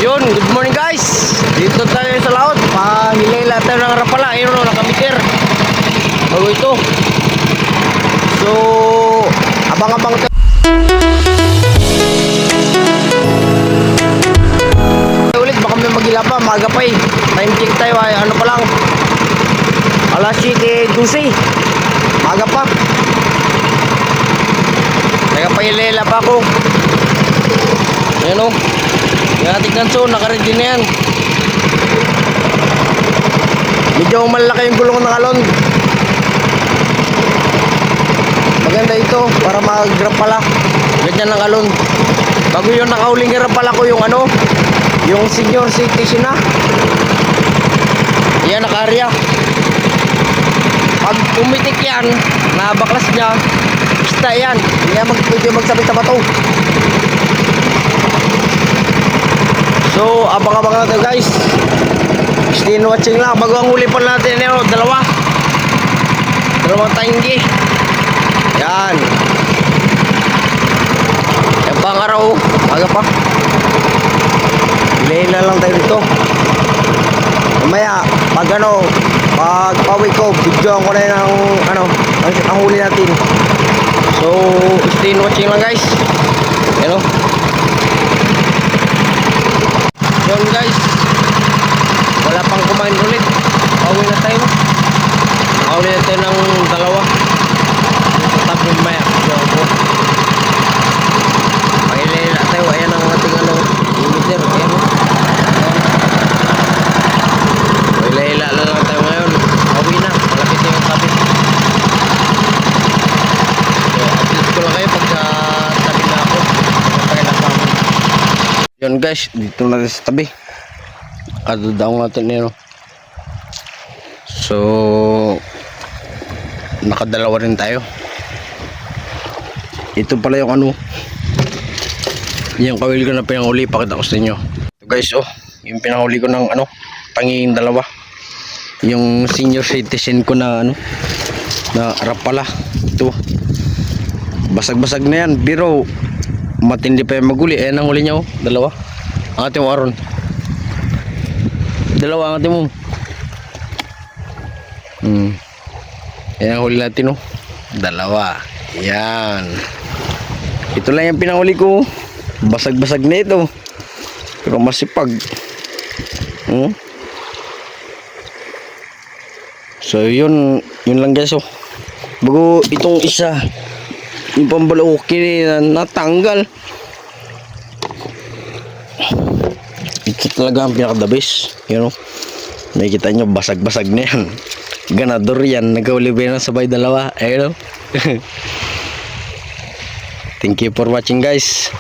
Yun, good morning guys. Dito tayo sa laot. Pahilay lahat tayo ng rapala. Ayun o, nakamitir. Bago ito. So, abang-abang tayo. Ulit, baka may magila pa. Maaga pa eh. Time check tayo ay ano pa lang. Alas 7:12. Maaga pa. Kaya pahilay pa ako. Ayan o. Kaya tignan so, nakaready na yan. Medyo malaki yung gulong ng alon. Maganda ito para mag-grab pala. Ganyan ng alon. Bago yun nakauling grab pala ko yung ano, yung senior citizen na. Yan naka-area. Pag umitik yan, nabaklas niya, pista yan. Hindi pwede magsabit na bato. So, abang-abang natin guys. Stay watching lang. Bago ang huli pa natin yun, dalawang tanggi. Yan. Yan pa ang araw. Aga pa. Delay na lang tayo dito. Mamaya, pag pauwi ko, videoan ko na yun ang huli natin. So, stay watching lang guys. Yan o. Yun guys, wala pang kumain ulit. Pauwi na tayo. Nakauwi na tayo ng dalawa. Tapos maya pahilay na tayo. Ayan ang ating limiter. Ayan o. Pahilay-hila lang tayo ngayon. Pauwi na, malapit na yung tabi. So update ko lang kayo pagka tabi na ako. Yun guys, dito natin sa tabi. Kadadaong natin yun. So, nakadalawa rin tayo. Ito pala yung yung kawil ko na pinanghuli. Pakita ko sa inyo. Ito guys, yung pinanghuli ko ng pangingin dalawa. Yung senior citizen ko na na rapala. Ito. Basag-basag na yan. Pero matindi pa yung maguli. Ayan ang huli niya dalawa. Ang ating mo aron. Dalawa ang ating mo. Ayan ang huli natin dalawa. Ayan. Ito lang yung pinahuli ko. Basag-basag na ito. Pero masipag. So yun lang guys. Bago itong isa, yung pambaluki na natanggal. Ito talaga ang pinaka-the-best. Nakikita nyo, basag-basag na yan. Ganador yan. Nagkauli ba yan sabay dalawa? Ayun. Thank you for watching guys.